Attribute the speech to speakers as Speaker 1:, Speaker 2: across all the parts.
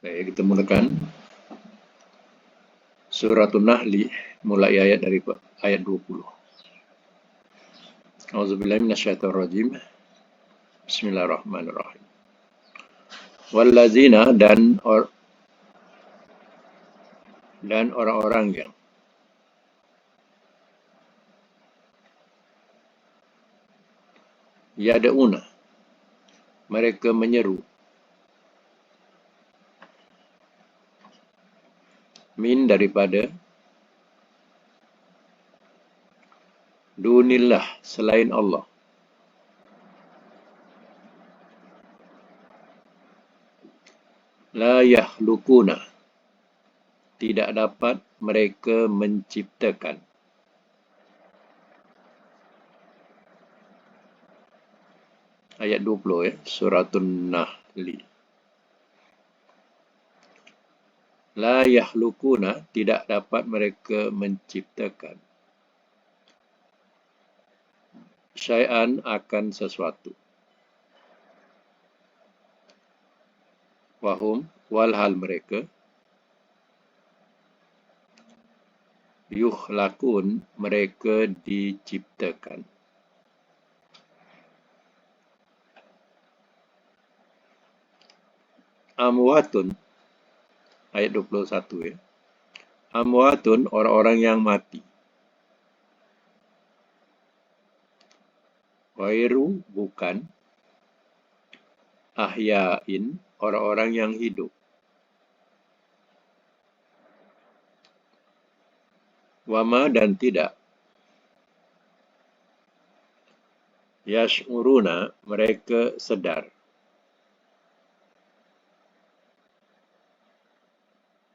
Speaker 1: Kita mulakan Suratul Nahli mulai ayat dari ayat 20. A'udzubillahi minasyaitonirrajim. Bismillahirrahmanirrahim. Wallazina dan orang-orang yang yad'una, mereka menyeru, min daripada dunillah selain Allah, la yahlukuna, tidak dapat mereka menciptakan, ayat 20 Suratul Nahli. La yahlukuna, tidak dapat mereka menciptakan syai'an, akan sesuatu. Wahum, walhal mereka yukhlakun, mereka diciptakan. Amwatun, ayat 21 Amwatun, orang-orang yang mati. Wairu, bukan. Ahya'in, orang-orang yang hidup. Wama, dan tidak. Yash'uruna, mereka sedar.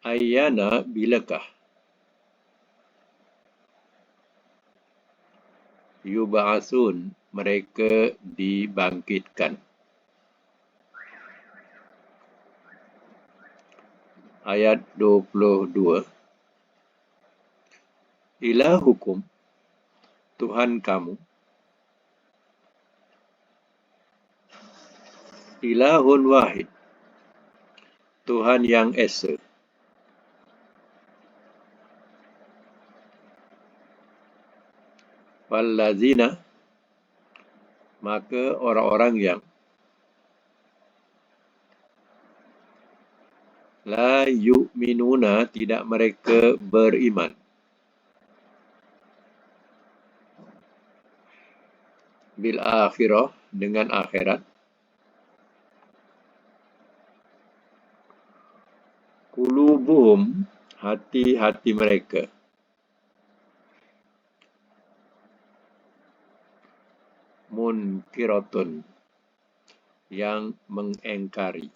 Speaker 1: Ayyana, bilakah. Yub'atsun, mereka dibangkitkan. Ayat 22. Ilahukum, Tuhan kamu. Ilahun wahid, Tuhan yang esa. Wallazina, maka orang-orang yang la yu'minuna, tidak mereka beriman. Bil akhirah, dengan akhirat. Qulubuhum, hati-hati mereka. Munkiratun, yang mengingkari.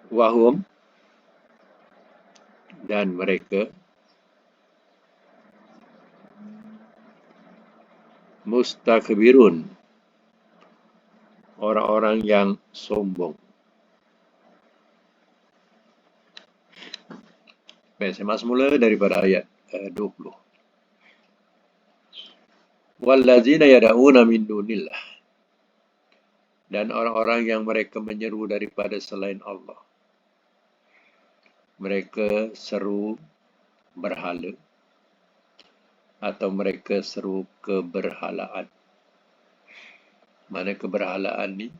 Speaker 1: Wahum, dan mereka mustakbirun, orang-orang yang sombong. Baik, saya masuk mula daripada ayat 20. Wallazina yad'una min dunillah, dan orang-orang yang mereka menyeru daripada selain Allah. Mereka seru berhala, atau mereka seru keberhalaan. Mana keberhalaan ni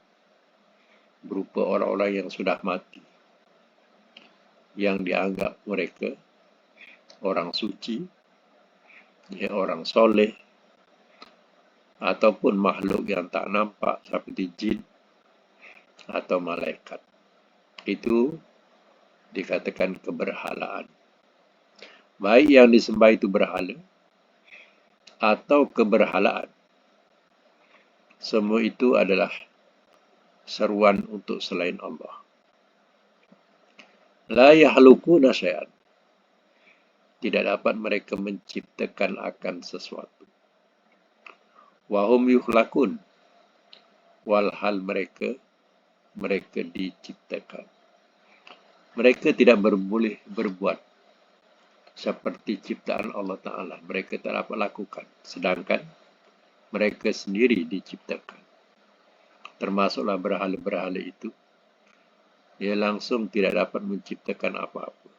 Speaker 1: berupa orang-orang yang sudah mati, yang dianggap mereka orang suci, orang soleh, ataupun makhluk yang tak nampak seperti jin atau malaikat. Itu dikatakan keberhalaan. Baik yang disembah itu berhala atau keberhalaan, semua itu adalah seruan untuk selain Allah. La yahlukuna syai'an, tidak dapat mereka menciptakan akan sesuatu. Wahum yukhlakun, walhal mereka diciptakan. Mereka tidak boleh berbuat seperti ciptaan Allah Ta'ala. Mereka tak dapat lakukan. Sedangkan mereka sendiri diciptakan. Termasuklah berhala-berhala itu. Dia langsung tidak dapat menciptakan apa-apa.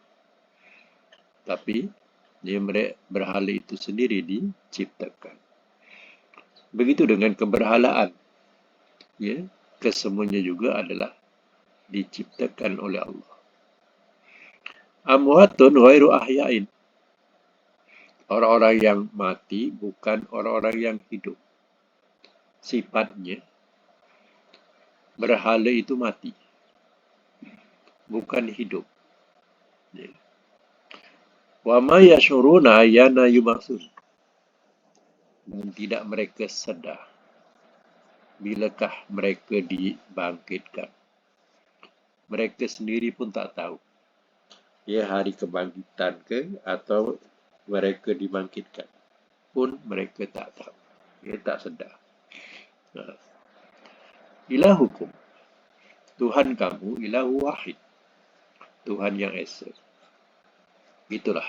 Speaker 1: Tapi berhala itu sendiri diciptakan. Begitu dengan keberhalaan. Ya, kesemuanya juga adalah diciptakan oleh Allah. Amwatun ghairu ahya'in. Orang-orang yang mati bukan orang-orang yang hidup. Sifatnya, berhala itu mati. Bukan hidup. Ya. Wa ma yashuruna ayyana yub'atsun. Dan tidak mereka sedar bilakah mereka dibangkitkan. Mereka sendiri pun tak tahu. Ya, hari kebangkitan ke atau mereka dibangkitkan pun mereka tak tahu. Dia tak sedar. Ilahukum, Tuhan kamu ilahu wahid. Tuhan yang esa. Itulah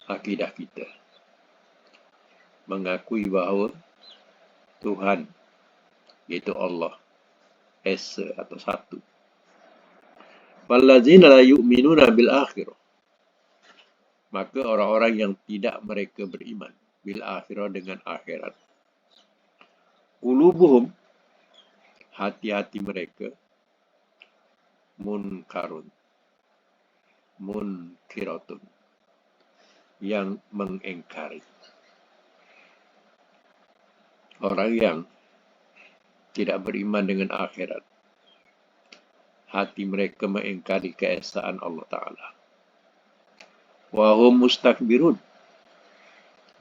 Speaker 1: akidah kita. Mengakui bahawa Tuhan, iaitu Allah, esa atau satu. Wallazina la yu'minuna bil akhirah. Maka orang-orang yang tidak mereka beriman bil akhirah dengan akhirat. Qulubuhum, hati-hati mereka, munkiratun, yang mengingkari. Orang yang tidak beriman dengan akhirat, hati mereka mengingkari keesaan Allah Ta'ala. Wahum mustakbirun,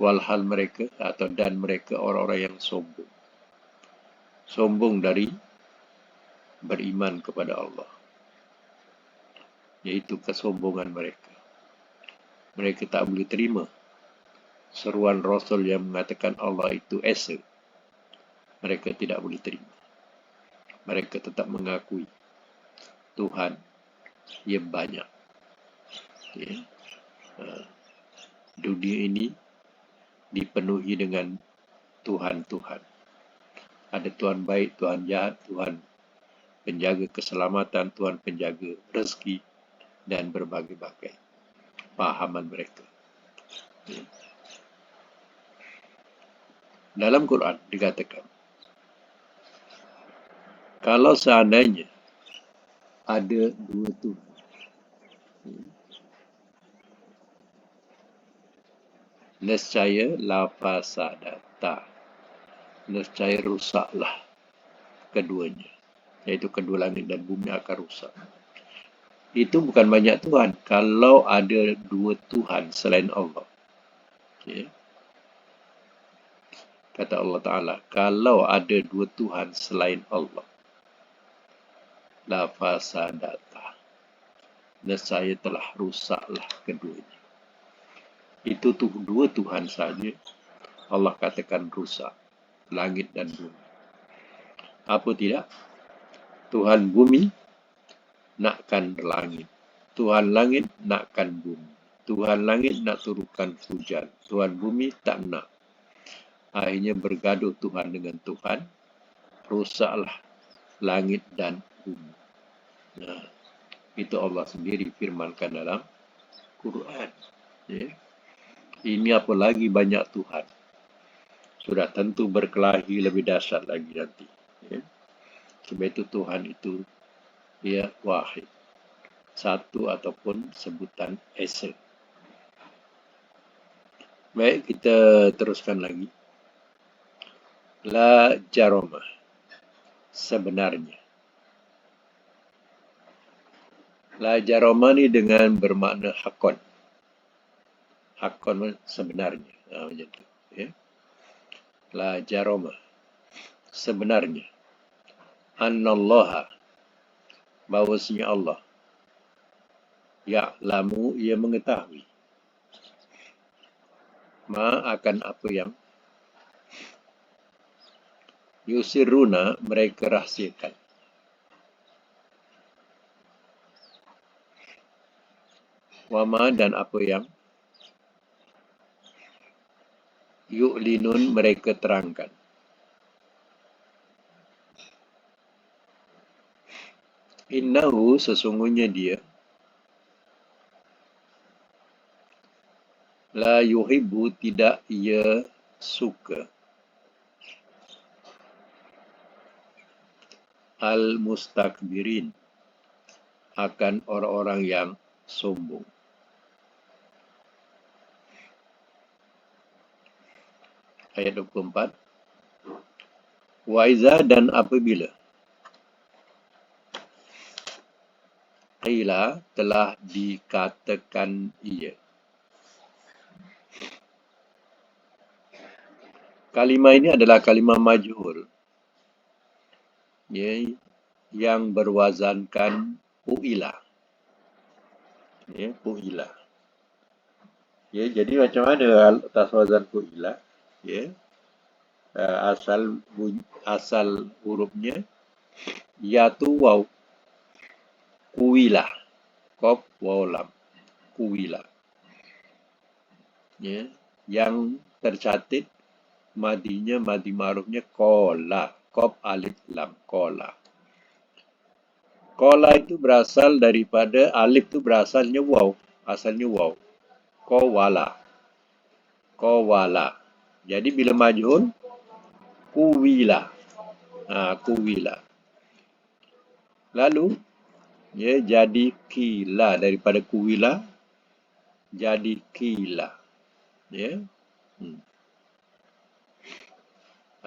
Speaker 1: walhal mereka dan mereka orang-orang yang sombong. Sombong dari beriman kepada Allah. Yaitu kesombongan mereka. Mereka tak boleh terima seruan Rasul yang mengatakan Allah itu esa. Mereka tidak boleh terima. Mereka tetap mengakui Tuhan yang banyak. Ya. Dunia ini dipenuhi dengan Tuhan-Tuhan. Ada Tuhan baik, Tuhan jahat, Tuhan penjaga keselamatan, Tuhan penjaga rezeki, dan berbagai-bagai pahaman mereka. Ya. Dalam Quran dikatakan, kalau seandainya ada dua Tuhan, nescaya la fasadata, nescaya rusaklah keduanya, yaitu kedua langit dan bumi akan rusak. Itu bukan banyak Tuhan. Kalau ada dua Tuhan selain Allah, ya. Kata Allah Ta'ala, kalau ada dua Tuhan selain Allah, la fasadata, nescaya telah rusaklah keduanya. Itu dua Tuhan saja Allah katakan rusak, langit dan bumi. Apa tidak? Tuhan bumi nakkan langit, Tuhan langit nakkan bumi, Tuhan langit nak turunkan hujan, Tuhan bumi tak nak. Akhirnya bergaduh Tuhan dengan Tuhan, rusaklah langit dan bumi. Nah, itu Allah sendiri firmankan dalam Quran. Ya. Ini apa lagi banyak Tuhan. Sudah tentu berkelahi lebih dahsyat lagi nanti. Ya. Sebab itu Tuhan itu dia wahid. Satu ataupun sebutan esa. Baik, kita teruskan lagi. La jaroma, sebenarnya. La jaroma ni dengan bermakna hakon. Hakon sebenarnya. Macam tu. Ya. La jaroma, sebenarnya. Annallaha, bahawasanya Allah. Ya'lamu, ia mengetahui. Ma akan apa yang yusiruna, mereka rahsiakan. Wama, dan apa yang yu'linun mereka terangkan. Innahu sesungguhnya dia la yuhibbu tidak ia suka al-mustakbirin akan orang-orang yang sombong. Ayat 24. Wa iza dan apabila qila telah dikatakan ia. Kalimah ini adalah kalimah majhul, ya, yang berwazankan fu'ila. Ya, fu'ila. Ya, jadi macam mana atas wazan fu'ila? Ya, asal hurufnya ya tu waw, kuwila, qaf waw lam, kuwila. Ya, yang tercatat madinya madi ma'rufnya qala, qaf alif lam, qala. Qala itu berasal daripada alif itu berasalnya waw, asalnya waw. Qawala. Qawala. Jadi bila majhul kuwila. Kuwila. Lalu ya jadi kila, daripada kuwila jadi kila. Ya.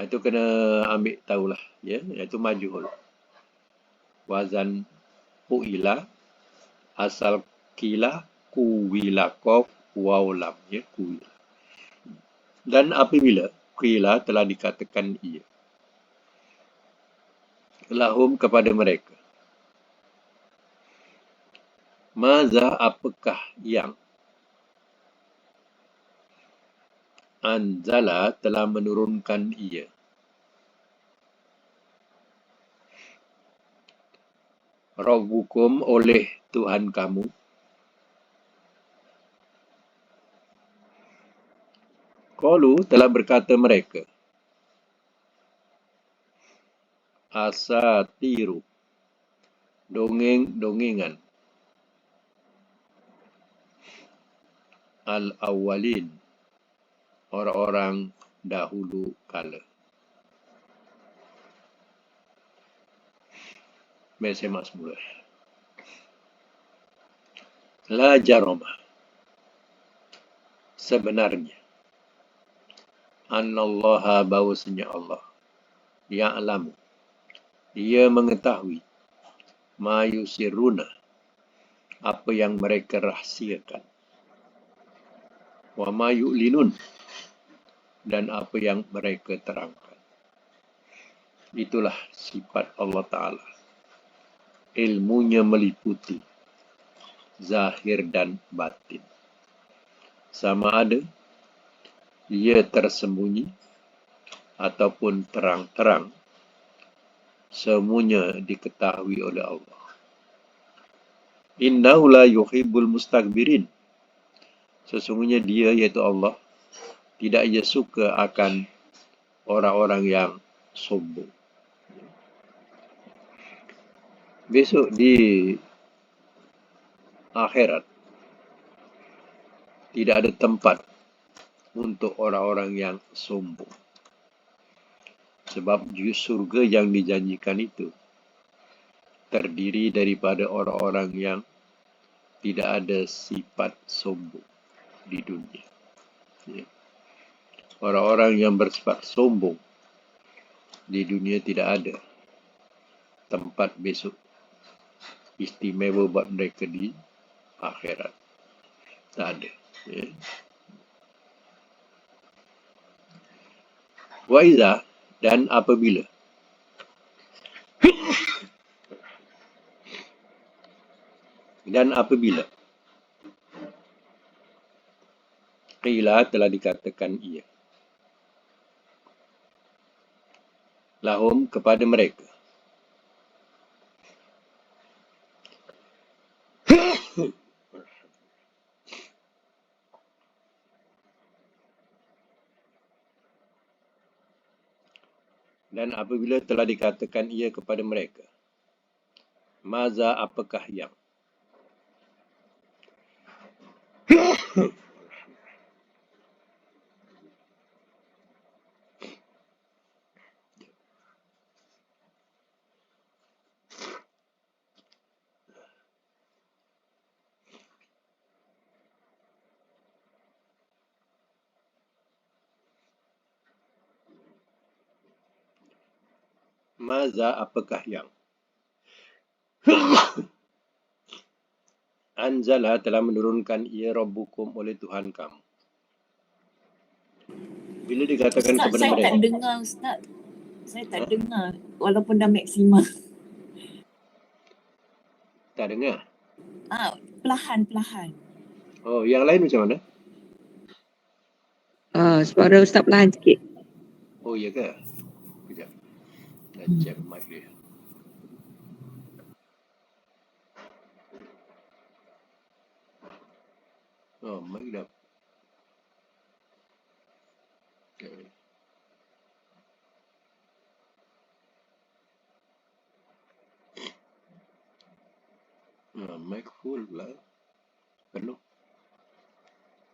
Speaker 1: Itu kena ambil tahulah, ya, itu majhul. Wazan fu'ila asal kila kuwila, qaf waw lam, ya, kuwila. Dan apabila kila telah dikatakan ia lahum kepada mereka, maza apakah yang anzala telah menurunkan ia, rabbukum oleh Tuhan kamu, qalu telah berkata mereka, asatiru dongeng-dongengan, al-awwalin orang-orang dahulu kala. Mari saya masuk mula. La jarama, sebenarnya, annallaha bahwasanya Allah, ya'lamu, dia mengetahui, ma yusirruna, apa yang mereka rahsiakan, wa ma yu'linun, dan apa yang mereka terangkan. Itulah sifat Allah Ta'ala. Ilmunya meliputi zahir dan batin. Sama ada ia tersembunyi ataupun terang-terang, semuanya diketahui oleh Allah. Innahu la yuhibbul mustakbirin. Sesungguhnya dia, yaitu Allah, tidak ia suka akan orang-orang yang sombong. Besok di akhirat tidak ada tempat untuk orang-orang yang sombong. Sebab surga yang dijanjikan itu terdiri daripada orang-orang yang tidak ada sifat sombong di dunia. Ya. Orang-orang yang bersifat sombong di dunia tidak ada tempat besok istimewa buat mereka di akhirat. Tak ada. Ya. Wa iza, dan apabila qila telah dikatakan ia, lahum kepada mereka, Dan apabila telah dikatakan ia kepada mereka, maza apakah yang? Maza apakah yang? Anzala telah menurunkan ia Rabbukum oleh Tuhan kamu. Bila dikatakan
Speaker 2: Ustaz,
Speaker 1: kepada
Speaker 2: saya
Speaker 1: mereka,
Speaker 2: tak dengar Ustaz. Saya tak dengar walaupun dah maksimal.
Speaker 1: tak dengar.
Speaker 2: Perlahan-perlahan.
Speaker 1: Oh, yang lain macam mana?
Speaker 3: Suara Ustaz perlahan sikit.
Speaker 1: Oh, ya ke? Sekejap. Nak check mic dia. Oh, mic dah. Okay. Mic full lah. Penuh.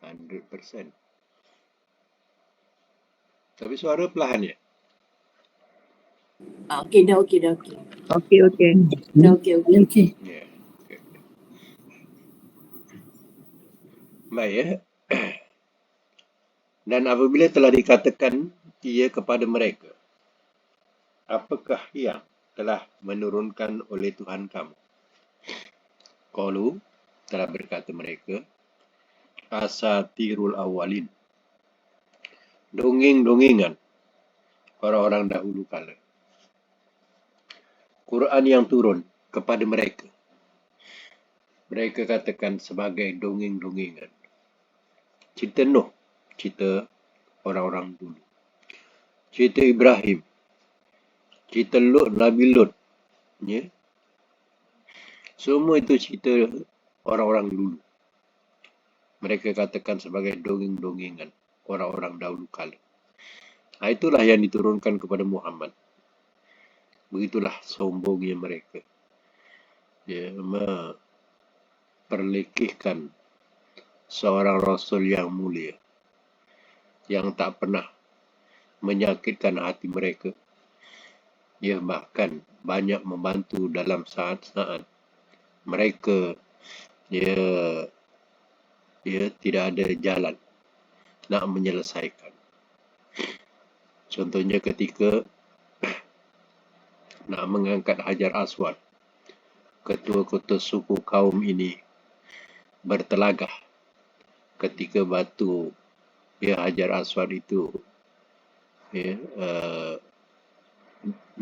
Speaker 1: 100%. Tapi suara perlahan ya?
Speaker 2: Okey, dah okey.
Speaker 3: Okey.
Speaker 2: Dah okey.
Speaker 1: Ya. Okay. Baik ya. Dan apabila telah dikatakan ia kepada mereka, apakah yang telah menurunkan oleh Tuhan kamu? Qalu, telah berkata mereka, asatirul awalin. Dongeng-dongengan orang-orang dahulu kala. Quran yang turun kepada mereka. Mereka katakan sebagai dongeng-dongengan. Cerita Nuh, cerita orang-orang dulu. Cerita Ibrahim, cerita Lut, Nabi Lut. Ya? Semua itu cerita orang-orang dulu. Mereka katakan sebagai dongeng-dongengan orang-orang dahulu kala. Itulah yang diturunkan kepada Muhammad. Begitulah sombongnya mereka. Ya, memperlekehkan seorang Rasul yang mulia, yang tak pernah menyakitkan hati mereka. Ya, bahkan banyak membantu dalam saat-saat mereka tidak ada jalan nak menyelesaikan. Contohnya ketika nak mengangkat Hajar Aswad, ketua-ketua suku kaum ini bertelagah ketika batu Hajar Aswad itu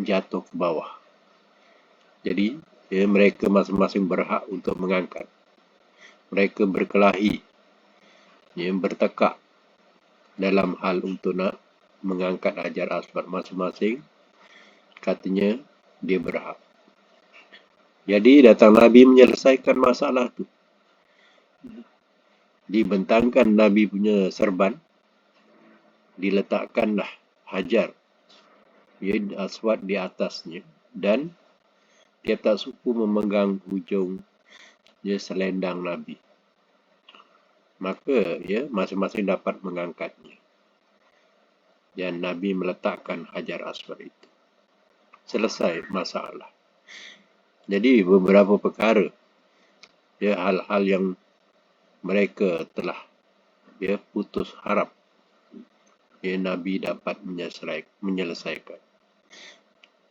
Speaker 1: jatuh ke bawah. Jadi mereka masing-masing berhak untuk mengangkat. Mereka berkelahi, bertekak dalam hal untuk nak mengangkat Hajar Aswad. Masing-masing katanya dia berhak. Jadi datang Nabi menyelesaikan masalah tu. Dibentangkan Nabi punya serban, diletakkanlah Hajar Aswad di atasnya, dan tiap-tiap suku memegang hujung selendang Nabi. Maka masing-masing dapat mengangkatnya. Dan Nabi meletakkan Hajar Aswad itu. Selesai masalah. Jadi beberapa perkara, hal-hal yang mereka telah putus harap, Nabi dapat menyelesaikan.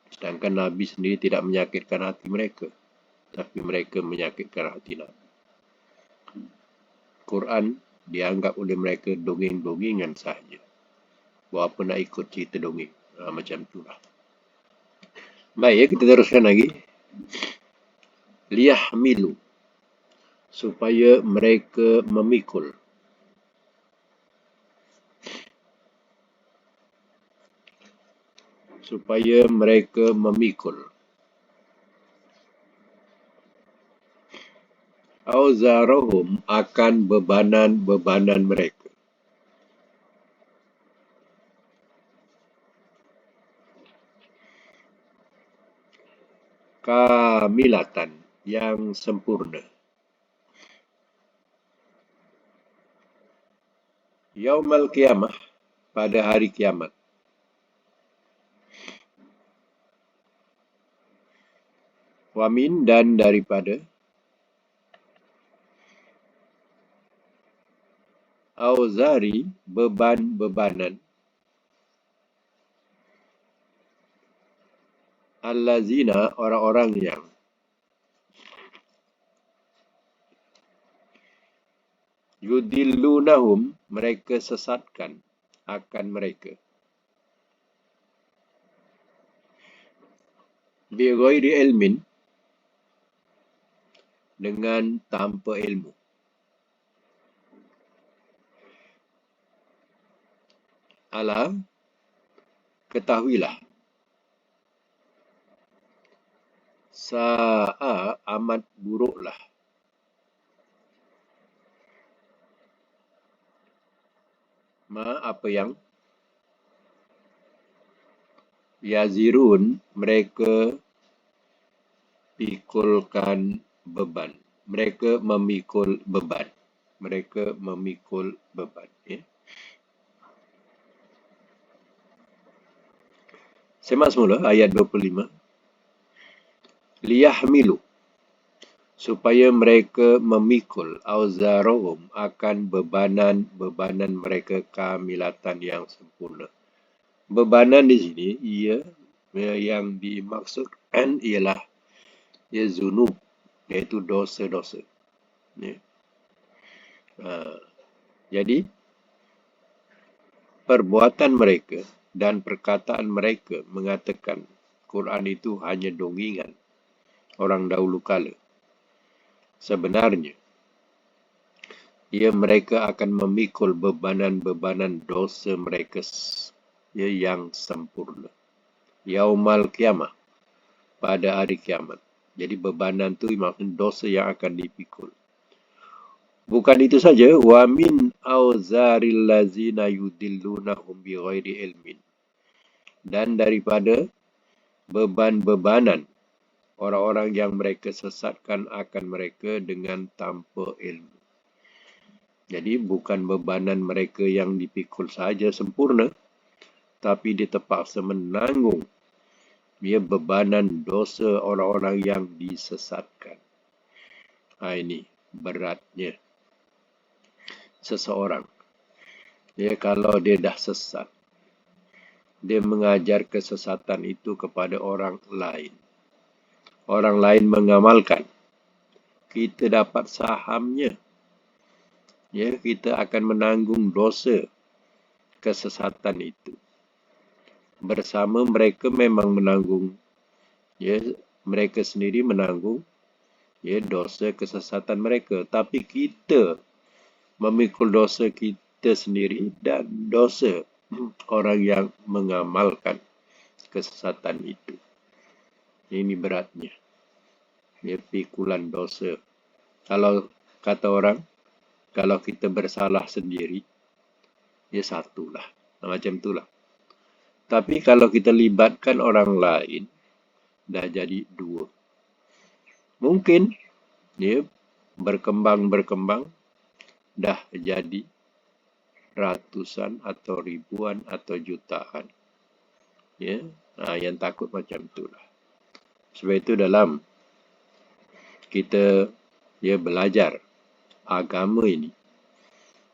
Speaker 1: Sedangkan Nabi sendiri tidak menyakitkan hati mereka, tapi mereka menyakitkan hati Nabi. Quran dianggap oleh mereka dongeng-dongengan sahaja. Buat apa nak ikut cerita dongeng? Macam itulah. Baik, kita teruskan lagi. Liyahmilu, supaya mereka memikul. Supaya mereka memikul. Auzarahum, akan bebanan-bebanan mereka. kamilatan, yang sempurna. Yaumal Qiyamah, pada hari kiamat. Wamin, dan daripada. Auzari, beban-bebanan. Allazina, orang-orang yang. Yudillunahum, mereka sesatkan akan mereka. Bighairi ilmin, dengan tanpa ilmu. Ala, ketahuilah. Sa'a, amat buruklah. Apa yang yazirun, mereka pikulkan beban. Mereka memikul beban. Mereka memikul beban. Ya. Semak semula ayat 25. Liyahmilu, supaya mereka memikul auzarohum, akan bebanan mereka kamilatan, yang sempurna. Bebanan di sini yang dimaksudkan ialah zunub, iaitu dosa-dosa. Ya. Jadi perbuatan mereka dan perkataan mereka mengatakan Quran itu hanya dongingan orang dahulu kala. Sebenarnya, mereka akan memikul bebanan-bebanan dosa mereka yang sempurna. Yaumal Qiyamah, pada hari kiamat. Jadi bebanan itu maksudnya dosa yang akan dipikul. Bukan itu saja, wa min auzaril lazina yudillunahum bighairi ilmin, dan daripada beban-bebanan orang-orang yang mereka sesatkan akan mereka dengan tanpa ilmu. Jadi bukan bebanan mereka yang dipikul saja sempurna, tapi dia terpaksa menanggung bebanan dosa orang-orang yang disesatkan. Ini beratnya seseorang. Kalau dia dah sesat, dia mengajar kesesatan itu kepada orang lain. Orang lain mengamalkan, kita dapat sahamnya. Kita akan menanggung dosa kesesatan itu. Bersama mereka memang menanggung, mereka sendiri menanggung dosa kesesatan mereka. Tapi kita memikul dosa kita sendiri dan dosa orang yang mengamalkan kesesatan itu. Ini beratnya. Pikulan dosa. Kalau kata orang, kalau kita bersalah sendiri, satulah. Macam itulah. Tapi kalau kita libatkan orang lain, dah jadi dua. Mungkin berkembang, dah jadi ratusan atau ribuan atau jutaan. Yang takut macam itulah. Sebab itu dalam kita belajar agama ini,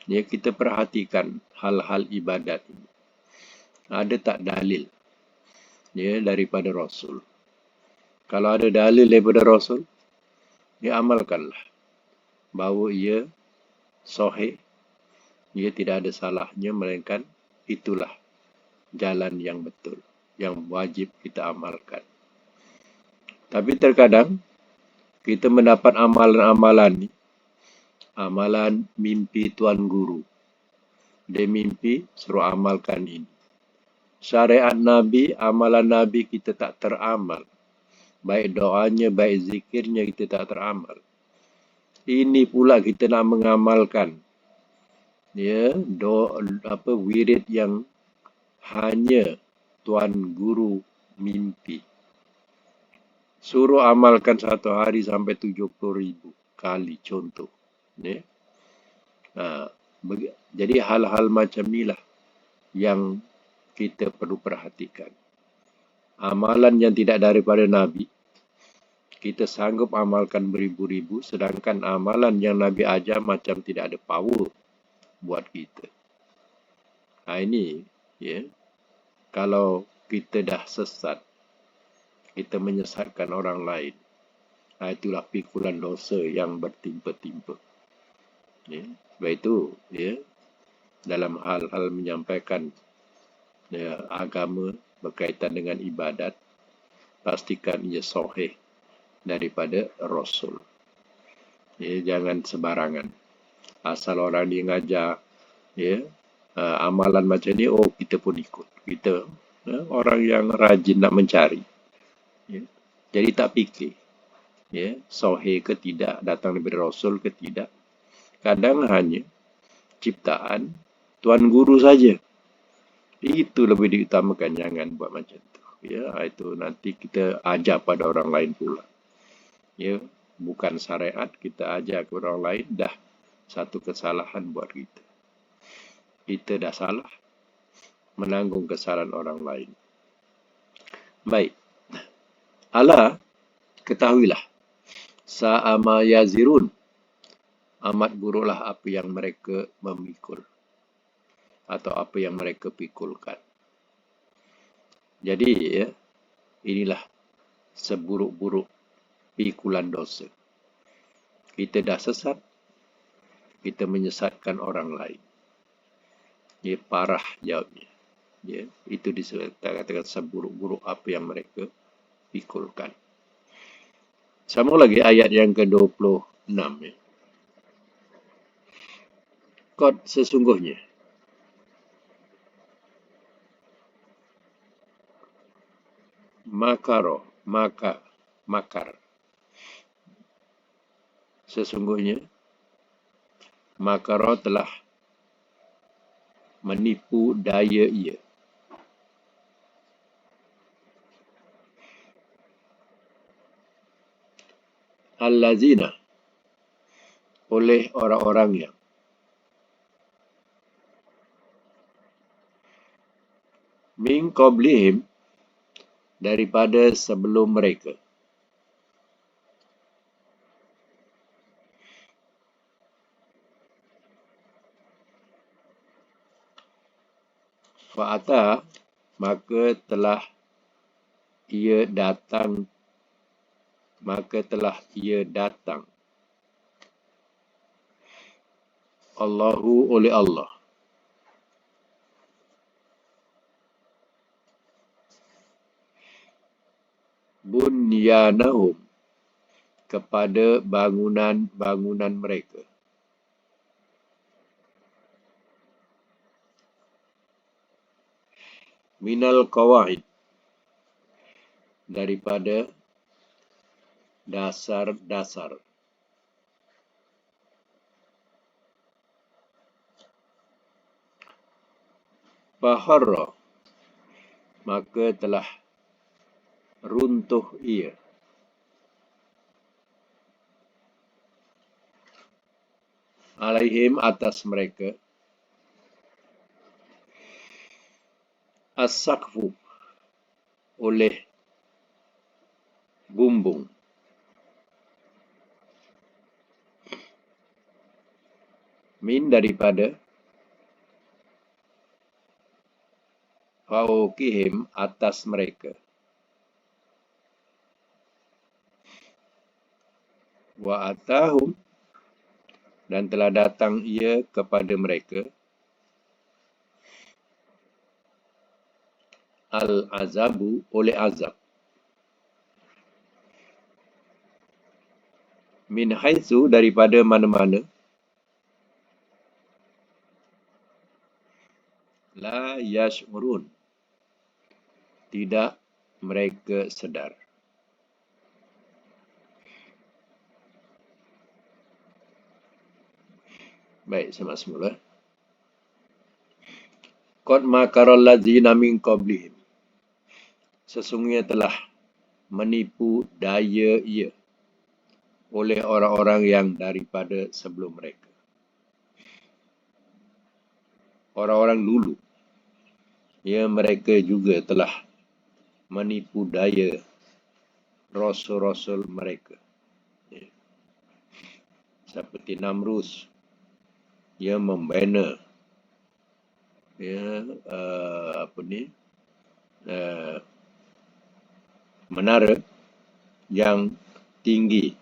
Speaker 1: kita perhatikan hal-hal ibadat ini. Ada tak dalil daripada Rasul? Kalau ada dalil daripada Rasul, amalkanlah. Bahawa ia sahih, tidak ada salahnya, melainkan itulah jalan yang betul, yang wajib kita amalkan. Tapi terkadang kita mendapat amalan-amalan ni, amalan mimpi Tuan Guru. Dia mimpi, suruh amalkan ini. Syariat Nabi, amalan Nabi kita tak teramal. Baik doanya, baik zikirnya kita tak teramal. Ini pula kita nak mengamalkan wirid yang hanya Tuan Guru mimpi. Suruh amalkan satu hari sampai 70.000 kali contoh. Ya. Jadi hal-hal macam inilah yang kita perlu perhatikan. Amalan yang tidak daripada Nabi, kita sanggup amalkan beribu-ribu, sedangkan amalan yang Nabi ajar macam tidak ada power buat kita. Ini, ya, kalau kita dah sesat, kita menyesatkan orang lain, itulah pikulan dosa yang bertimpa-timpa. Ya. Sebab itu, ya, dalam hal-hal menyampaikan agama berkaitan dengan ibadat, pastikan ia sahih daripada Rasul. Ya, jangan sembarangan. Asal orang dia ngajar, ya, amalan macam ni, kita pun ikut. Kita orang yang rajin nak mencari. Ya. Jadi tak fikir, ya, sahih ke tidak, datang daripada Rasul ke tidak. Kadang hanya ciptaan Tuan Guru saja. Itu lebih diutamakan, jangan buat macam tu. Ya, itu nanti kita ajar pada orang lain pula. Ya, bukan syariat, kita ajar ke orang lain, dah satu kesalahan buat kita. Kita dah salah, menanggung kesalahan orang lain. Baik. Ala, ketahuilah, sa'ama yazirun, amat buruklah apa yang mereka memikul atau apa yang mereka pikulkan. Jadi, ya, inilah seburuk-buruk pikulan dosa. Kita dah sesat, kita menyesatkan orang lain. Ya, parah jawabnya. Ya, itu dikatakan seburuk-buruk apa yang mereka pikulkan. Sama lagi ayat yang ke-26. Ya. Qad sesungguhnya. Makar. Sesungguhnya, makaro telah menipu daya ia. Allazina, oleh orang-orang yang min qablihim, daripada sebelum mereka. Fa'ata, maka telah ia datang. Allahu, oleh Allah. Bunyanahum, kepada bangunan mereka. Minal qawaid, daripada dasar-dasar. Faharra, maka telah runtuh ia. Alaihim, atas mereka. As-saqfu, oleh bumbung. Min, daripada. Fawqihim, atas mereka. Wa atahum, dan telah datang ia kepada mereka. Al-azabu, oleh azab. Min haitsu, daripada mana-mana. La yash'urun, tidak mereka sedar. Baik, sama semula. Qad makaral ladzina min qablihim, sesungguhnya telah menipu daya ia oleh orang-orang yang daripada sebelum mereka. Orang-orang dulu, ya, mereka juga telah menipu daya rasul-rasul mereka. Ya. Seperti Namrus, ia membina ya, menara yang tinggi.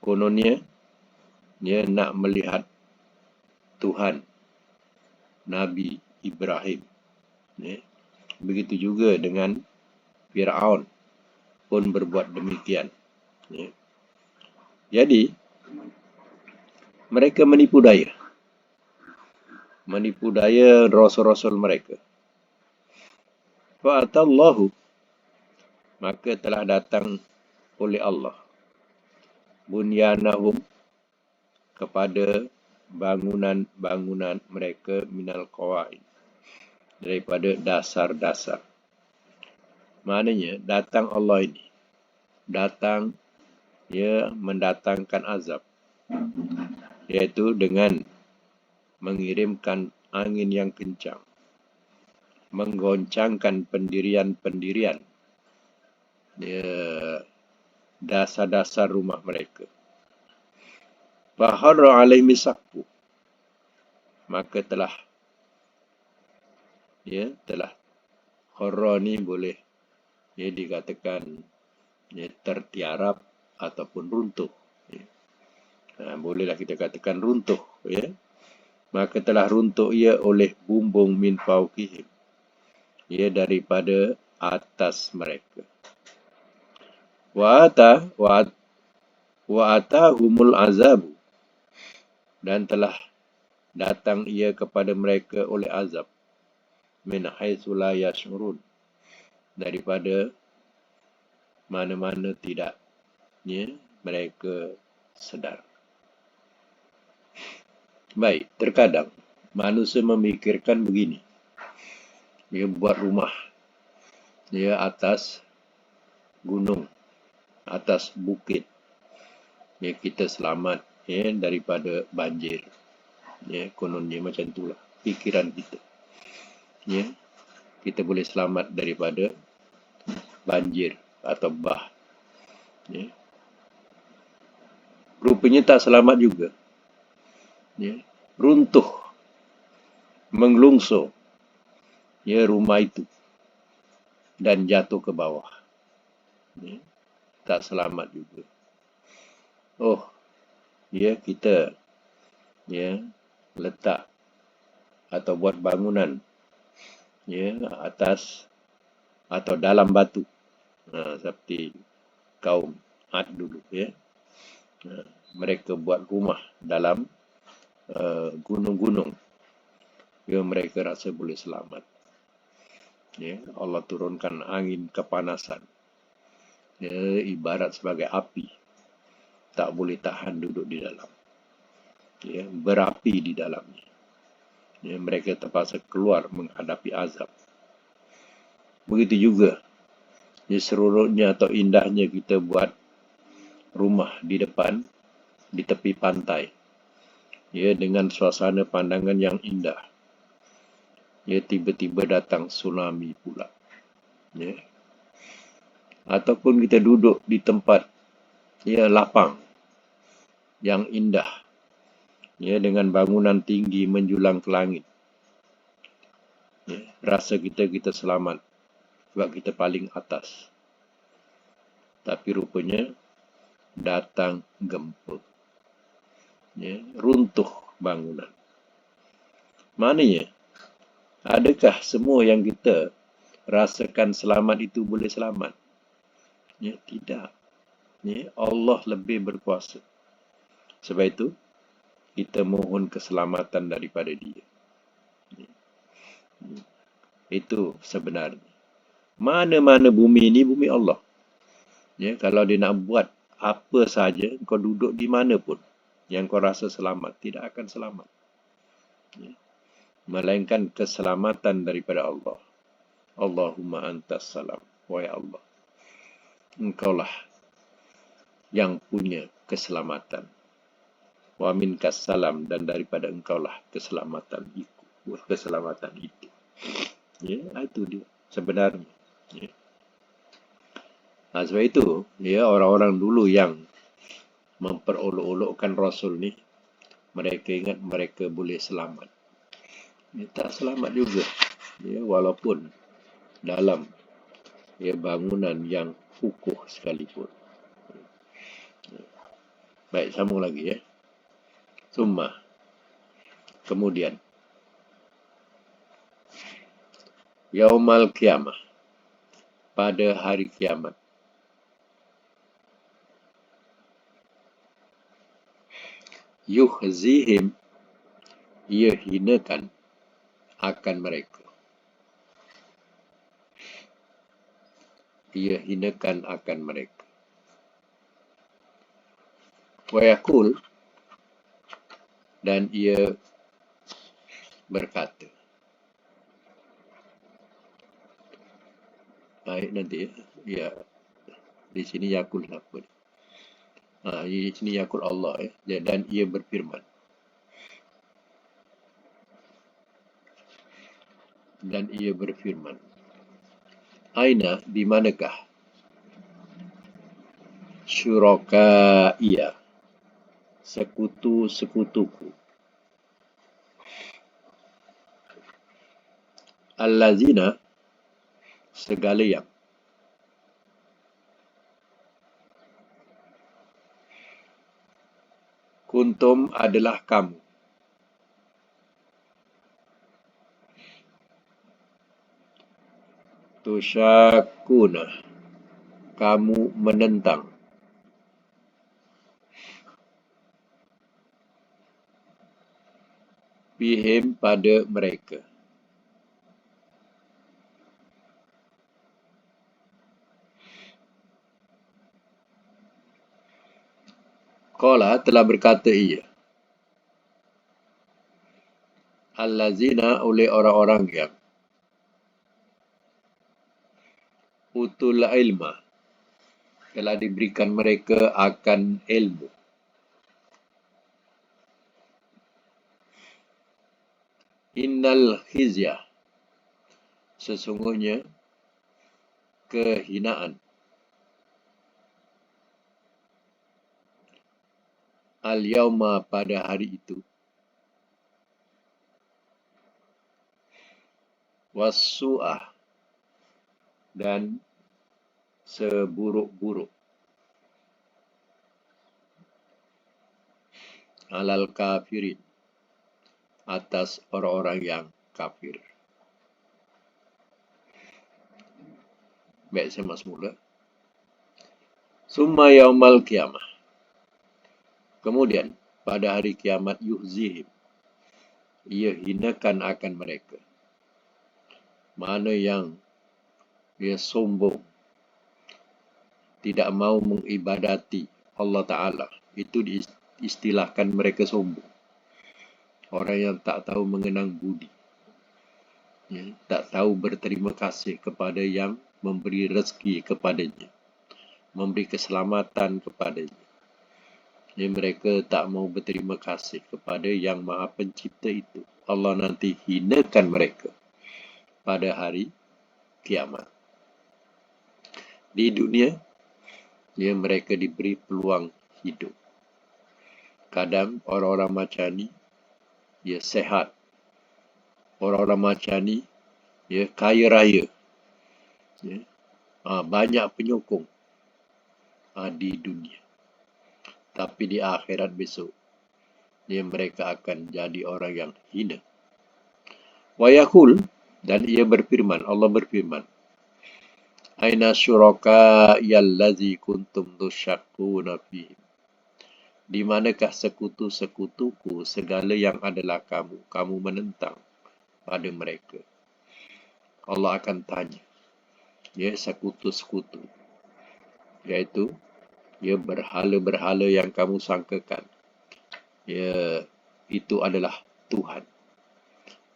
Speaker 1: Kononnya dia nak melihat Tuhan Nabi Ibrahim. Ya. Begitu juga dengan Fir'aun pun berbuat demikian. Ya. Jadi mereka menipu daya rasul-rasul mereka. Fa'atallahu, maka telah datang oleh Allah bunyanahum, kepada bangunan-bangunan mereka, minal qawaid, daripada dasar-dasar. Maknanya datang Allah ini, datang ia mendatangkan azab, iaitu dengan mengirimkan angin yang kencang, menggoncangkan pendirian-pendirian dasar-dasar rumah mereka. Faharra alaihim saqfu, maka telah kharra ni boleh dikatakan tertiarap ataupun runtuh. Bolehlah kita katakan runtuh. Maka telah runtuh ia oleh bumbung min fauqihim, daripada atas mereka. Wa atahumul azabu, dan telah datang ia kepada mereka oleh azab, min haitsu la yash'urun, daripada mana-mana tidak mereka sedar. Baik, terkadang manusia memikirkan begini, dia buat rumah atas gunung, atas bukit, kita selamat daripada banjir. Kononnya macam itulah pikiran kita. Kita boleh selamat daripada banjir atau bah. Rupanya tak selamat juga. Runtuh, mengelungsur rumah itu dan jatuh ke bawah. Tak selamat juga. Kita letak atau buat bangunan atas atau dalam batu, seperti kaum Ad dulu. Mereka buat rumah dalam gunung-gunung, mereka rasa boleh selamat. Allah turunkan angin kepanasan, ibarat sebagai api, tak boleh tahan duduk di dalam, berapi di dalamnya. Mereka terpaksa keluar menghadapi azab. Begitu juga seronoknya atau indahnya kita buat rumah di depan, di tepi pantai, dengan suasana pandangan yang indah. Tiba-tiba datang tsunami pula. Ataupun kita duduk di tempat lapang yang indah, dengan bangunan tinggi menjulang ke langit. Rasa kita selamat sebab kita paling atas. Tapi rupanya datang gempa, runtuh bangunan. Maknanya, adakah semua yang kita rasakan selamat itu boleh selamat? Tidak. Allah lebih berkuasa. Sebab itu, kita mohon keselamatan daripada Dia. Itu sebenarnya. Mana-mana bumi ini, bumi Allah. Kalau Dia nak buat apa saja, kau duduk di mana pun, yang kau rasa selamat, tidak akan selamat. Melainkan keselamatan daripada Allah. Allahumma antas salam. Wahai Allah, engkaulah yang punya keselamatan. Wa minkas salam, dan daripada engkaulah keselamatan itu. Ya, itu dia sebenarnya. Ya. Nah, sebab itu, ya, orang-orang dulu yang memperolok-olokkan Rasul ni, mereka ingat mereka boleh selamat. Ya, tak selamat juga. Ya, walaupun dalam bangunan yang kukuh sekalipun. Baik, sambung lagi ya. Summa, kemudian, yaumal kiamah, pada hari kiamat, yuhzihim, ia hinakan akan mereka. Ia hinakan akan mereka. Wa yaqul, dan ia berkata. Baik, nanti ya. Di sini yakul apa? Di sini yakul Allah ya. Dan ia berfirman. Dan ia berfirman. Aina, di manakah syuraka ia, sekutu-sekutuku, allazina, segala yang, kuntum adalah kamu, tusyakuna, kamu menentang, bihim, pada mereka. Qala, telah berkata ia, allazina, oleh orang-orang yang utul ilma, telah diberikan mereka akan ilmu. Innal khizya, sesungguhnya kehinaan, al-yauma, pada hari itu, was-su'ah, dan seburuk-buruk, alal kafirin, atas orang-orang yang kafir. Baik, saya masuk mula. Summa yaumal kiamah, kemudian pada hari kiamat, yuhzihim, ia hinakan akan mereka. Mana yang ia sombong, tidak mau mengibadati Allah Ta'ala, itu diistilahkan mereka sombong. Orang yang tak tahu mengenang budi, ya, tak tahu berterima kasih kepada yang memberi rezeki kepadanya, memberi keselamatan kepadanya. Ya, mereka tak mau berterima kasih kepada yang Maha Pencipta itu. Allah nanti hinakan mereka pada hari kiamat. Di dunia, ya, mereka diberi peluang hidup. Kadang orang-orang macam ni, ya, sehat. Orang-orang macam ni, ya, kaya raya. Ya. Banyak penyokong di dunia. Tapi di akhirat besok, ya, mereka akan jadi orang yang hina. Wa yaqul, dan ia berfirman, Allah berfirman, aina syuraka yallazi kuntum tusyakkuna fihim, di manakah sekutu-sekutuku, segala yang adalah kamu menentang pada mereka. Allah akan tanya, ya, sekutu-sekutu, iaitu, ya, berhala-berhala yang kamu sangkakan, ya, itu adalah Tuhan,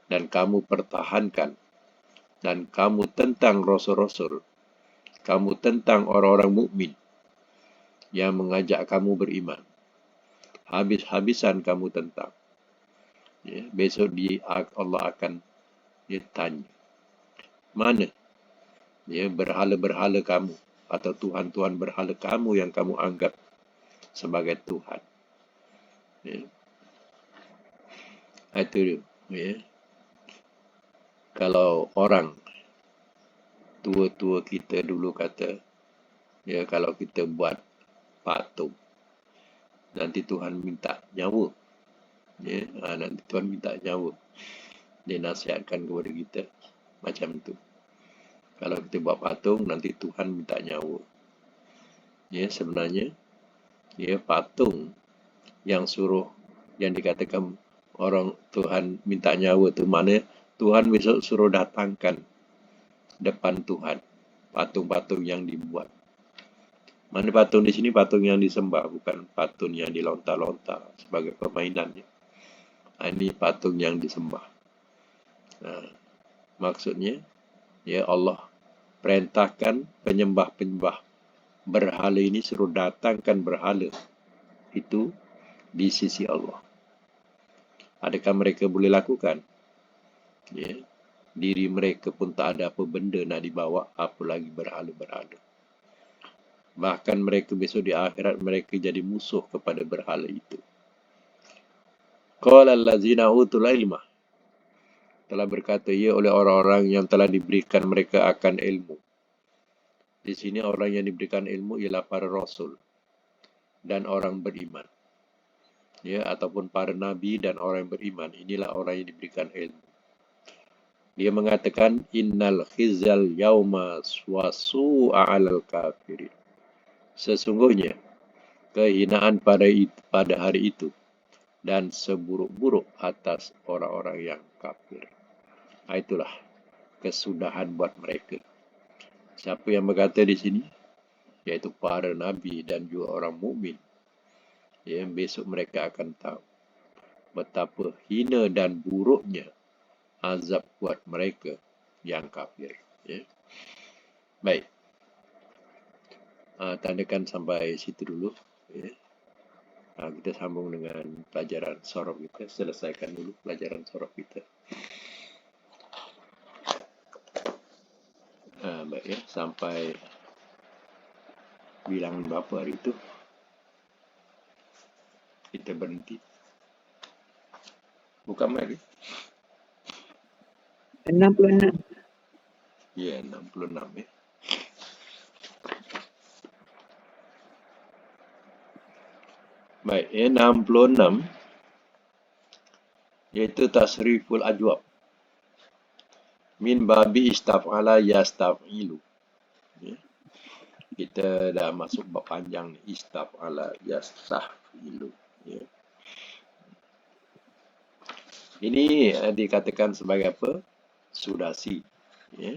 Speaker 1: dan kamu pertahankan, dan kamu tentang rasul-rasul, kamu tentang orang-orang mukmin yang mengajak kamu beriman. Habis-habisan kamu tentang. Ya, besok Allah akan tanya. Mana berhala-berhala kamu atau Tuhan-Tuhan berhala kamu yang kamu anggap sebagai Tuhan. Ya. Itu dia. Ya. Kalau orang tua-tua kita dulu kata, ya kalau kita buat patung, nanti Tuhan minta nyawa. Ya, nanti Tuhan minta nyawa. Dia nasihatkan kepada kita macam tu. Kalau kita buat patung, nanti Tuhan minta nyawa. Ya, sebenarnya, ya patung yang dikatakan orang Tuhan minta nyawa tu mana Tuhan besok suruh datangkan depan Tuhan patung-patung yang dibuat. Mana patung di sini patung yang disembah, bukan patung yang dilontar-lontar sebagai permainannya. Ini patung yang disembah. Maksudnya, ya Allah perintahkan penyembah-penyembah berhala ini suruh datangkan berhala itu di sisi Allah. Adakah mereka boleh lakukan? Ya, diri mereka pun tak ada apa benda nak dibawa, apalagi berhala-berhala. Bahkan mereka besok di akhirat mereka jadi musuh kepada berhala itu. Qala allazina utul ilma, telah berkata ia oleh orang-orang yang telah diberikan mereka akan ilmu. Di sini orang yang diberikan ilmu ialah para rasul dan orang beriman. Ya, ataupun para nabi dan orang yang beriman. Inilah orang yang diberikan ilmu. Dia mengatakan innal khizyal yauma wasu'a 'alal kafirin. Sesungguhnya kehinaan pada hari itu dan seburuk-buruk atas orang-orang yang kafir. Itulah kesudahan buat mereka. Siapa yang berkata di sini? Yaitu para nabi dan juga orang mukmin. Ya, besok mereka akan tahu betapa hina dan buruknya azab buat mereka yang kafir. Ya. Baik. Tandakan sampai situ dulu. Ya. Kita sambung dengan pelajaran sorof kita. Selesaikan dulu pelajaran sorof kita. Baik ya, sampai bilangan berapa hari itu kita berhenti. Bukan lagi.
Speaker 3: 66.
Speaker 1: Ya, 66 ya. Baik, 66 iaitu tasriful ajwab. Min babi istaf'ala yastaf'ilu. Ya. Kita dah masuk bab panjang ni. Istaf'ala yastaf'ilu. Ya. Ini dikatakan sebagai apa? Sudasi. Ya.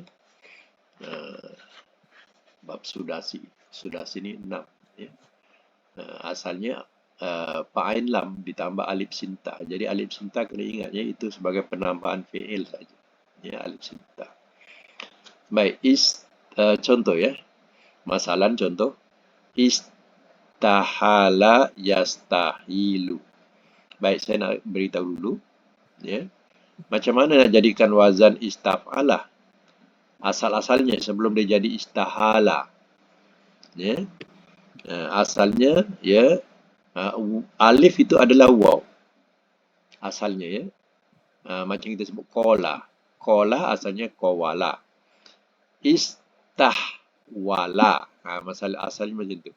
Speaker 1: Bab sudasi. Sudasi ni 6. Ya. Asalnya Pa'ain lam ditambah alif sinta. Jadi alif sinta kena ingatnya itu sebagai penambahan fi'il saja. Ya, alif sinta. Baik, contoh ya. Masalan contoh. Istahala yastahilu. Baik, saya nak beritahu dulu. Ya. Macam mana nak jadikan wazan istaf'ala? Asal-asalnya sebelum dia jadi istahala. Ya. Asalnya ya alif itu adalah waw. Asalnya ya. Macam kita sebut kola. Kola asalnya kowala. Istahwala. Masalah asalnya macam tu.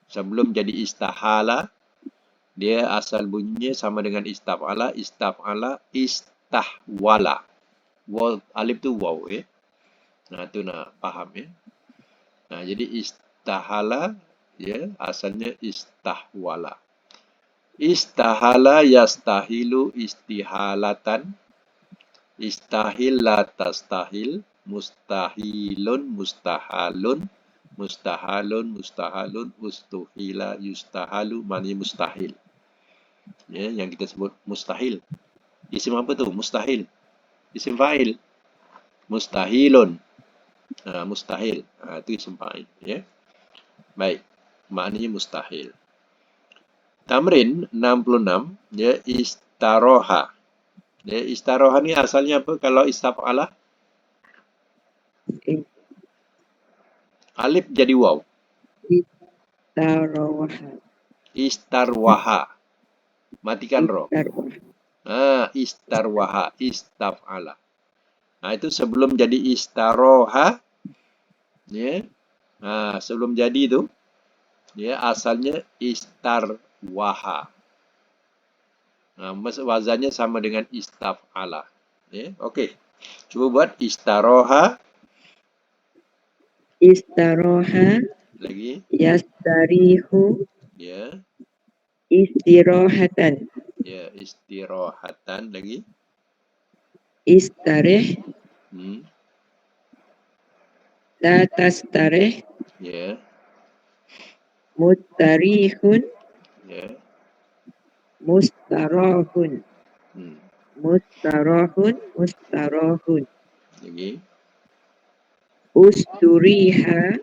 Speaker 1: Sebelum jadi istahala, dia asal bunyinya sama dengan istaf'ala, istaf'ala, istahwala. Waw, alif tu waw ya. Tu nak faham ya. Jadi istahala ya asalnya istahwala. Istahala yastahilu istihalatan. Istahil la tastahil. Mustahilun mustahalun. Mustahalun mustahalun. Ustuhila yustahalu. Maknanya mustahil. Ya, yang kita sebut mustahil. Isim apa tu? Mustahil. Isim fa'il. Mustahilun. Mustahil. Itu isim fa'il. Ya. Baik. Maknanya mustahil. Tamrin 66. Ya, istaroha. Ya, istaroha ni asalnya apa? Kalau istaf'ala, alif jadi waw.
Speaker 3: Istaroha.
Speaker 1: Istarwaha. Matikan ro.
Speaker 3: Istaroha.
Speaker 1: Istarwaha. Istaf'ala. Itu sebelum jadi istaroha. Ya. Sebelum jadi itu, ya, asalnya istarwaha. Wazannya sama dengan istaf'ala. Ya, okey. Cuba buat istaroha.
Speaker 3: Istaroha.
Speaker 1: Lagi.
Speaker 3: Yastarihu.
Speaker 1: Ya.
Speaker 3: Istirohatan.
Speaker 1: Ya, istirohatan. Lagi.
Speaker 3: Istarih. La tastarih.
Speaker 1: Ya.
Speaker 3: Mustarihun.
Speaker 1: Ya.
Speaker 3: Mustarahun. Mustarahun. Mustarahun.
Speaker 1: Lagi.
Speaker 3: Usturiha.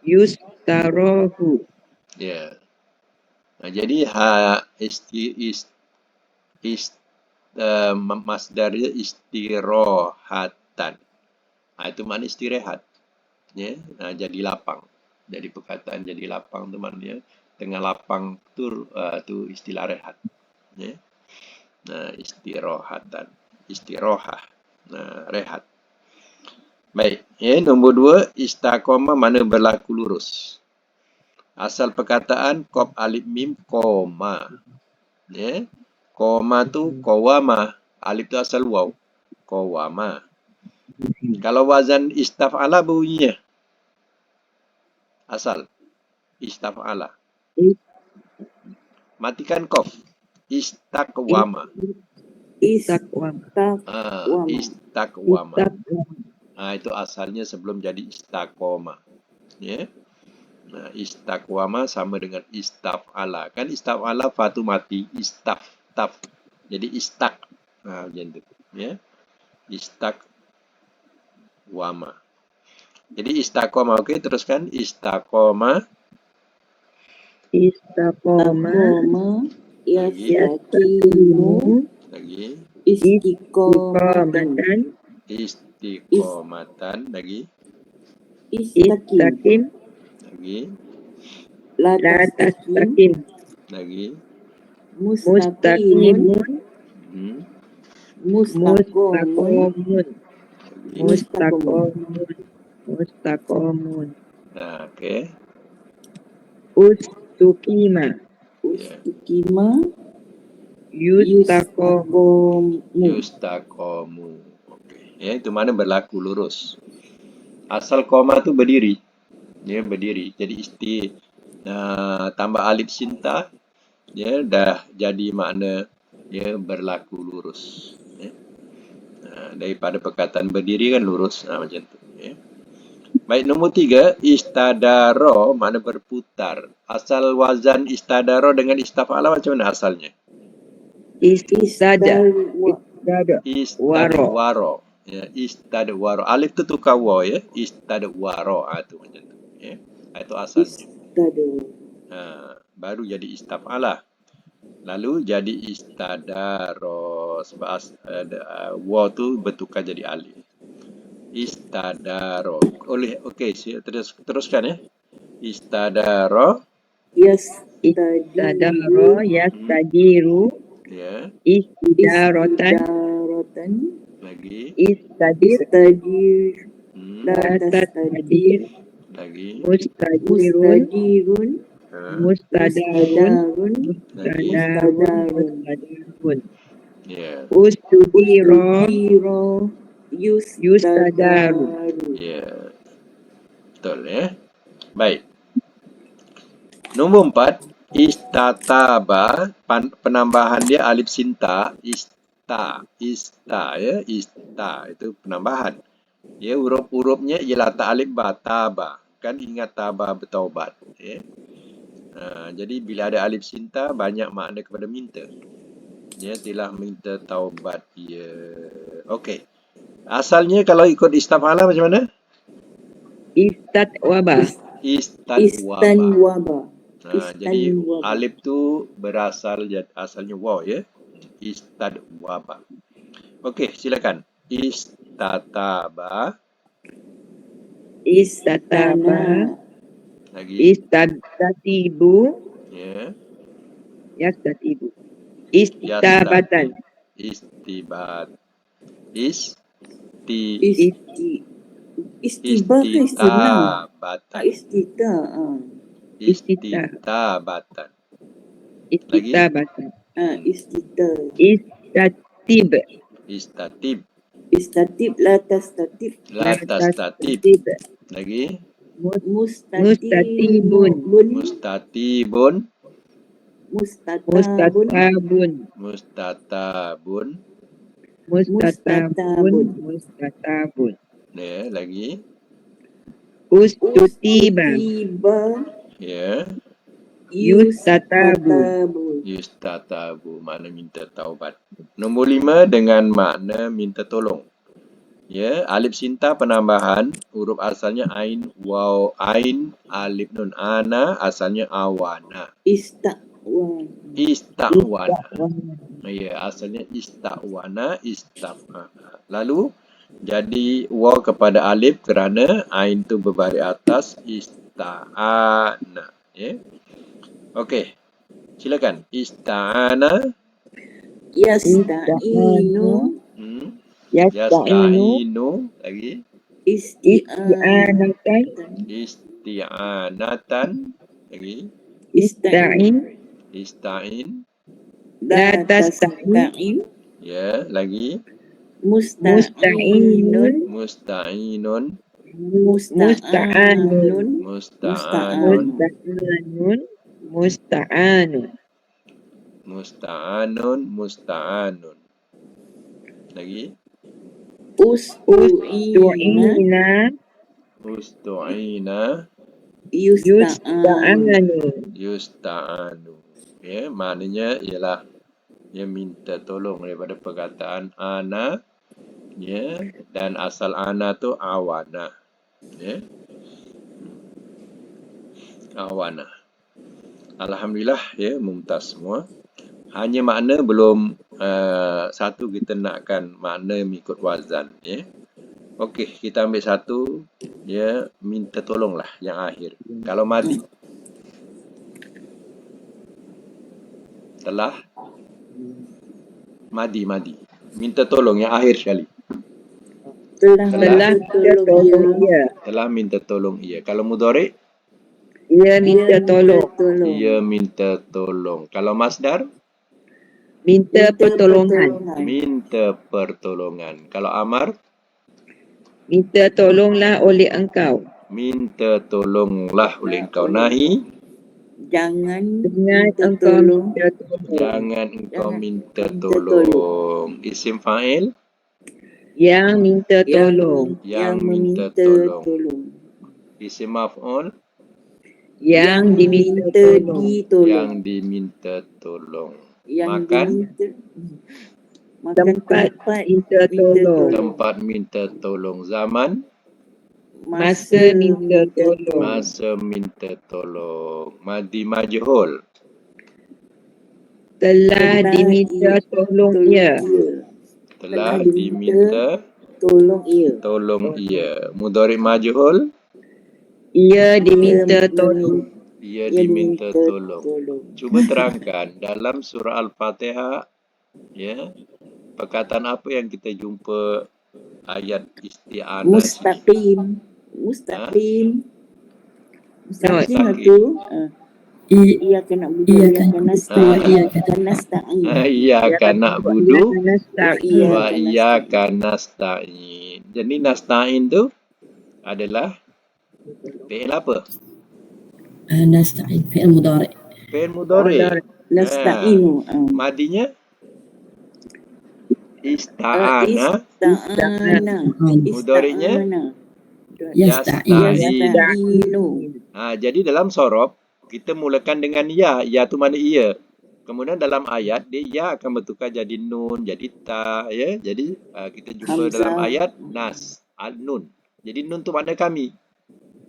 Speaker 3: Yustarahu.
Speaker 1: Ya. Jadi masdarnya istirohatan. Itu makna istirahat. Ya. Jadi lapang. Jadi perkataan jadi lapang teman ya. Tengah lapang tu istilah rehat. Ya. Istirohatan. Istirohah. Rehat. Baik. Ya, nombor 2, istaqomah mana berlaku lurus. Asal perkataan qaf alif mim koma. Ya. Koma tu qawama. Alif tu asal waw. Qawama. Kalau wazan istaf'ala bunyinya. Asal istaf'ala. Matikan qaf. Istaqwama.
Speaker 3: Istakwama.
Speaker 1: Istaqwama. Itu asalnya sebelum jadi istaqomah. Ya. Istaqwama sama dengan istaf'ala. Kan istaf'ala fatu mati, taf. Jadi istaq. Macam tu. Ya. Istaqwama. Jadi istaqomah. Okey, teruskan istaqomah.
Speaker 2: Istiqomah. Yastaqimu.
Speaker 1: Lagi.
Speaker 2: Istiqomatan.
Speaker 1: Istiqomatan. Lagi.
Speaker 3: Istaqim.
Speaker 1: Lagi.
Speaker 2: La
Speaker 3: La
Speaker 2: tastaqim.
Speaker 3: tastaqim.
Speaker 1: Lagi.
Speaker 2: Mustaqimun. Mustaqomun.
Speaker 3: Mustaqomun.
Speaker 1: Okey.
Speaker 3: Ustukima.
Speaker 2: Ustukima.
Speaker 3: Yustaqomu.
Speaker 1: Yustaqomu. Okey. Ya, itu mana berlaku lurus. Asal koma tu berdiri. Ya, berdiri. Jadi tambah alif sinta, ya, dah jadi makna ya berlaku lurus. Ya. Daripada perkataan berdiri kan lurus. Macam tu. Ya. Baik, nombor 3, istadaro makna berputar. Asal wazan istadaro dengan istaf'ala macam mana asalnya? Istadwaro. Ya, istadwaro. Alif tu tukar waw ya. Istadwaro. Itu macam tu. Ya. Itu asalnya. Baru jadi istaf'ala. Lalu jadi istadaro. Sebab waw tu bertukar jadi alif. Istadaro. Okey, teruskan ya. Istadaro.
Speaker 3: Istadaro yastajiru.
Speaker 1: Ya.
Speaker 3: Istidarotan.
Speaker 1: Lagi.
Speaker 3: Istadir. La tastadir.
Speaker 1: Lagi.
Speaker 3: Mustadirun. Mustadarun.
Speaker 1: Lagi.
Speaker 3: Mustadarun.
Speaker 1: Ya.
Speaker 3: Ustudiro. Yustadaru.
Speaker 1: Ya. Betul ya. Baik. Nombor 4, istataba, penambahan dia alif sinta, ista ya, ista itu penambahan. Ya, huruf-hurufnya ialah ta alif ba, taba. Kan ingat taba bertaubat, ya. Jadi bila ada alif sinta banyak makna kepada minta. Ya, telah minta taubat. Ya. Okey. Asalnya kalau ikut istif'ala macam mana?
Speaker 3: Istatwaba.
Speaker 1: Istadwaba.
Speaker 2: Istanwaba.
Speaker 1: Jadi
Speaker 2: Istanwaba.
Speaker 1: alif tu berasal asalnya waw ya. Istadwaba. Okey, silakan. Istataba.
Speaker 3: Istataba.
Speaker 1: Lagi.
Speaker 3: Istatibu.
Speaker 1: Ya.
Speaker 3: Yastatibu. Istabatan.
Speaker 1: Istibat. Isti.
Speaker 2: Istiba ke istina?
Speaker 1: Istitabatan.
Speaker 2: Istita.
Speaker 1: Istitabatan.
Speaker 3: Istitabatan.
Speaker 2: Istita.
Speaker 3: Istatib.
Speaker 1: Istatib.
Speaker 2: Istatib la tastatib.
Speaker 1: La tastatib. Lagi.
Speaker 3: Mustatibun.
Speaker 1: Mustatibun.
Speaker 2: Mustatabun.
Speaker 1: Mustatabun.
Speaker 3: Mustatabun.
Speaker 1: Ya, lagi.
Speaker 3: Ustutiba.
Speaker 1: Ya.
Speaker 3: Yustatabu.
Speaker 1: Yustatabu. Makna minta taubat. Nombor 5 dengan makna minta tolong. Ya, alif sinta penambahan, huruf asalnya ain, waw, ain, alif nun ana, asalnya awana. Ista'wana. Ya, asalnya ista'wana, istaf'ana. Lalu jadi waw kepada alif kerana ain tu berbaris atas, ista'ana. Ya. Okey. Silakan. Ista'ana.
Speaker 2: Yasta'inu.
Speaker 1: Yasta'inu. Lagi.
Speaker 3: Isti'anatan.
Speaker 1: Isti'anatan. Lagi. Ista'in.
Speaker 3: La tasta'in.
Speaker 1: Ya, lagi.
Speaker 3: Musta'inun.
Speaker 1: Musta'inun.
Speaker 3: Musta'anun.
Speaker 1: Musta'anun. Lagi.
Speaker 3: Ustu'ina. Yusta'anu.
Speaker 1: Ya, maknanya ialah dia minta tolong daripada perkataan ana, ya, dan asal ana tu awana. Ya. Awana. Alhamdulillah, ya, mumtaz semua. Hanya makna belum satu kita nakkan makna mengikut wazan, ya. Okey, kita ambil satu, ya, minta tolonglah yang akhir. Kalau madi telah madi minta tolong yang akhir sekali.
Speaker 3: Telah tolong ia.
Speaker 1: Telah minta tolong ia. Kalau mudhari'
Speaker 3: Ia minta tolong.
Speaker 1: ia minta tolong. Kalau masdar
Speaker 3: Minta pertolongan.
Speaker 1: minta pertolongan. Kalau amar
Speaker 3: Minta tolonglah oleh engkau.
Speaker 1: minta tolonglah oleh engkau. Nahi
Speaker 2: Jangan
Speaker 3: engkau minta tolong.
Speaker 1: jangan engkau minta tolong. Isim fa'il
Speaker 3: Yang minta tolong.
Speaker 1: yang minta tolong. Isim maf'ul
Speaker 3: Yang diminta tolong.
Speaker 1: yang diminta tolong. Makan
Speaker 3: Tempat minta tolong.
Speaker 1: tempat minta tolong. Zaman
Speaker 3: Masa minta tolong.
Speaker 1: masa minta tolong. Madi majhul
Speaker 3: Telah diminta tolong ia.
Speaker 1: telah diminta tolong ia. Mudhari' majhul
Speaker 3: Ia diminta tolong.
Speaker 1: ia diminta tolong. Cuba terangkan dalam surah Al-Fatihah, ya, perkataan apa yang kita jumpa ayat isti'anah?
Speaker 2: Mustaqim itu ia kena
Speaker 1: Iyyaka na'budu wa iyyaka nasta'in. Jadi nasta'in tu adalah fi'il apa?
Speaker 4: نستعين فعل مضارع.
Speaker 1: Fi'il mudhari'.
Speaker 2: nasta'inu.
Speaker 1: Madinya ista'ana. Mudhari'nya
Speaker 2: Yasta'inu.
Speaker 1: jadi dalam sorob kita mulakan dengan ya. Ya tu mana ia. Kemudian dalam ayat dia akan bertukar jadi nun, jadi ta, ya. Jadi kita jumpa dalam
Speaker 2: Hamzah.
Speaker 1: ayat nas, al-nun. Jadi nun tu makna kami.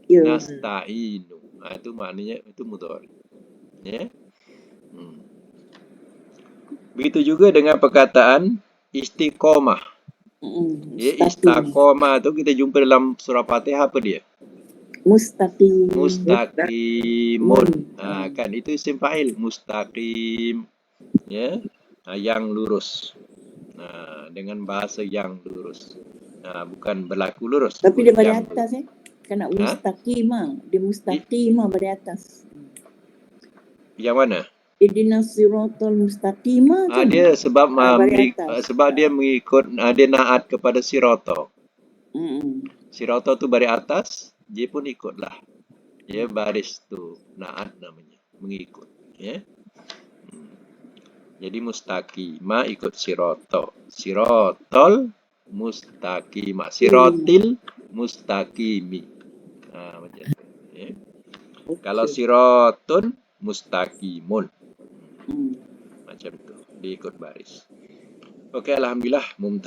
Speaker 2: Ya.
Speaker 1: Nasta'inu. Itu maknanya itu mudhari. Ya. Begitu juga dengan perkataan istiqomah. Ya,
Speaker 2: Mustaqim.
Speaker 1: istiqomah tu kita jumpa dalam surah Fatihah apa dia?
Speaker 2: Mustaqim.
Speaker 1: Mustaqimun. Kan itu isim fa'il, mustaqim. Ya. Yang lurus. Dengan bahasa yang lurus. Bukan berlaku lurus.
Speaker 2: Tapi dia pada
Speaker 1: yang
Speaker 2: atas Kena mustaqimah. Dia mustaqimah pada atas.
Speaker 1: Yang mana?
Speaker 2: Ihdinas siratal mustaqimah.
Speaker 1: Dia sebab
Speaker 2: atas.
Speaker 1: dia mengikut dia naat kepada sirata. Sirata tu baris atas, dia pun ikutlah. Ya, baris tu naat namanya, mengikut, ya. Jadi mustaqimah ikut sirata. Siratal mustaqimah. Siratil mustaqimi. Macam tu, ya. Kalau siratun mustaqimun. Macam tu, dia ikut baris. Okey, alhamdulillah mumtaz.